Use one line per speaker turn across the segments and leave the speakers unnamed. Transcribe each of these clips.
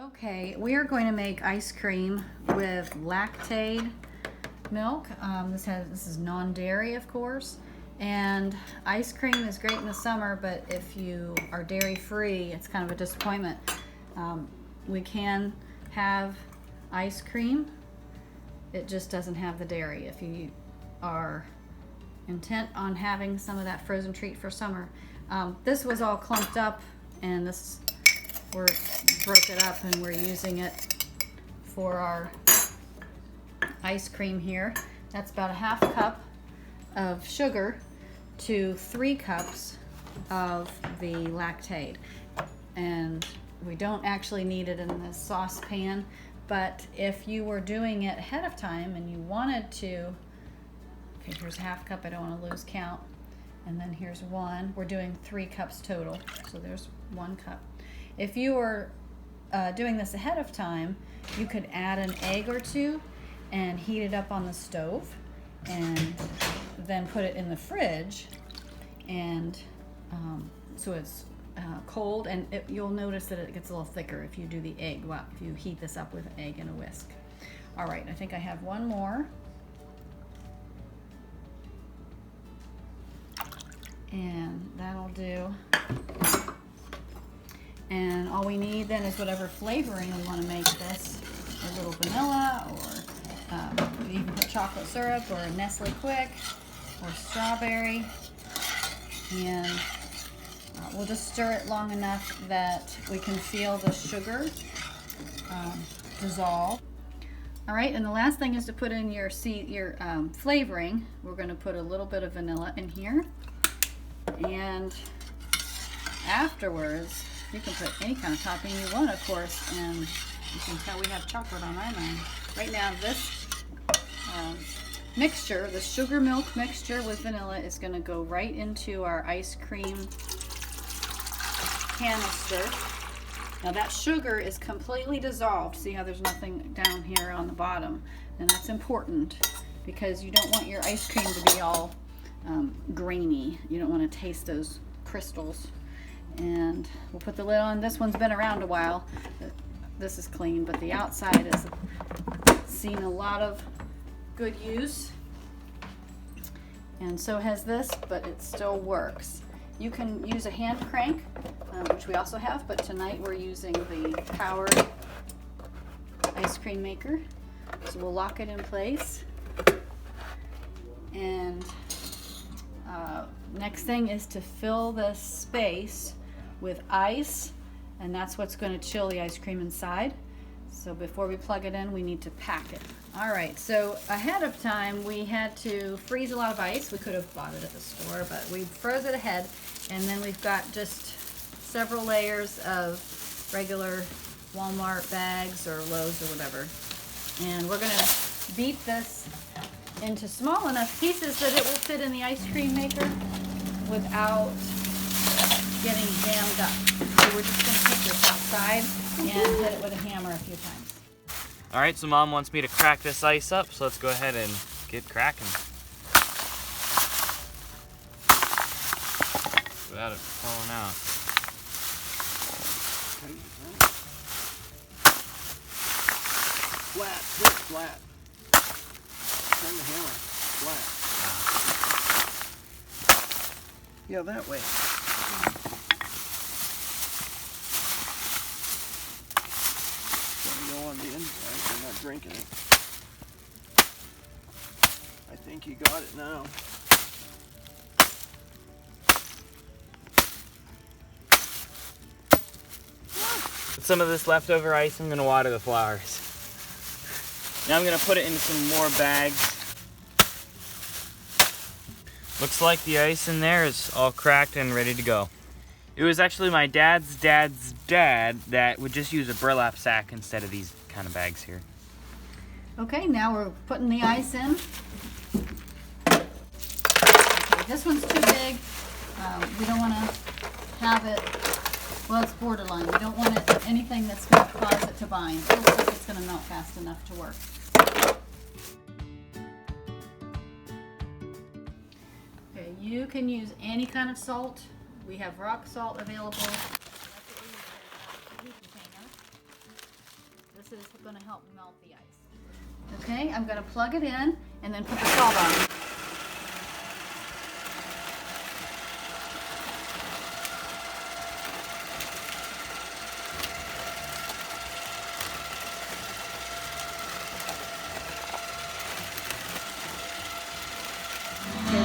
Okay, we are going to make ice cream with lactaid milk. This is non-dairy, of course, and ice cream is great in the summer, but if you are dairy-free, it's kind of a disappointment. We can have ice cream. It just doesn't have the dairy. If you are intent on having some of that frozen treat for summer. This was all clumped up, and we broke it up, and we're using it for our ice cream here. That's about a half cup of sugar to 3 cups of the lactaid. And we don't actually need it in this saucepan, but if you were doing it ahead of time and you wanted to, okay, here's half cup, I don't want to lose count, and then here's 1. We're doing 3 cups total, so there's 1 cup. If you were doing this ahead of time, you could add an egg or 2 and heat it up on the stove, and then put it in the fridge, and so it's cold, and you'll notice that it gets a little thicker if you do the egg. Well, if you heat this up with an egg and a whisk. All right, I think I have 1 more. And that'll do. And all we need then is whatever flavoring we want to make this. A little vanilla, or you can put chocolate syrup, or Nestle Quick, or strawberry. And we'll just stir it long enough that we can feel the sugar dissolve. All right, and the last thing is to put in your flavoring. We're going to put a little bit of vanilla in here. And afterwards, you can put any kind of topping you want, of course, and you can tell we have chocolate on our mind. Right now, this mixture, the sugar milk mixture with vanilla, is going to go right into our ice cream canister. Now that sugar is completely dissolved. See how there's nothing down here on the bottom? And that's important because you don't want your ice cream to be all grainy. You don't want to taste those crystals. And we'll put the lid on. This one's been around a while. This is clean, but the outside has seen a lot of good use. And so has this, but it still works. You can use a hand crank, which we also have, but tonight we're using the powered ice cream maker. So we'll lock it in place. And next thing is to fill this space with ice, and that's what's going to chill the ice cream inside. So before we plug it in, we need to pack it. All right, so ahead of time we had to freeze a lot of ice. We could have bought it at the store, but we froze it ahead, and then we've got just several layers of regular Walmart bags or Lowe's or whatever. And we're going to beat this into small enough pieces that it will fit in the ice cream maker without getting jammed up. So we're just going to put this outside and hit it with a hammer a few times.
All right, so Mom wants me to crack this ice up, so let's go ahead and get cracking. Without it falling out.
Flat, hit it flat. Turn the hammer flat. Yeah, that way. Go on the inside. I'm not drinking it. I think you got it now.
With some of this leftover ice, I'm going to water the flowers. Now I'm going to put it into some more bags. Looks like the ice in there is all cracked and ready to go. It was actually my dad's dad that would just use a burlap sack instead of these kind of bags here.
Okay, now we're putting the ice in. Okay, this one's too big. We don't want to have it, well, it's borderline. We don't want it anything that's going to cause it to bind. It looks like it's going to melt fast enough to work. Okay, you can use any kind of salt. We have rock salt available. That's what we use in a heat container. this is going to help melt the ice. Okay, I'm going to plug it in and then put the salt on.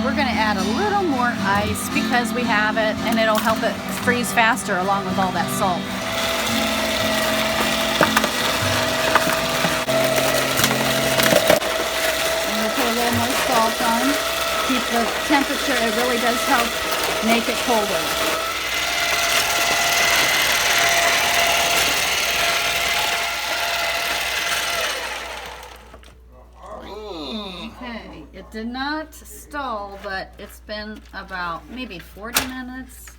We're going to add a little more ice because we have it, and it'll help it freeze faster along with all that salt. And we'll put a little more salt on. Keep the temperature, it really does help make it colder. Okay, it did not stall, but it's been about maybe 40 minutes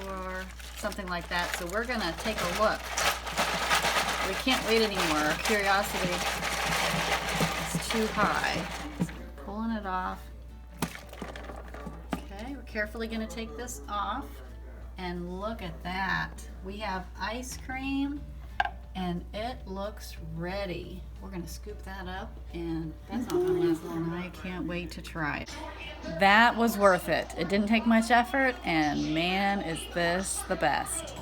or something like that. So we're gonna take a look. We can't wait anymore. Our curiosity is too high. So we're pulling it off. Okay, we're carefully gonna take this off, and look at that. We have ice cream, and it looks ready. We're gonna scoop that up, and that's not gonna last long. I can't wait to try it. That was worth it. It didn't take much effort, and man, is this the best.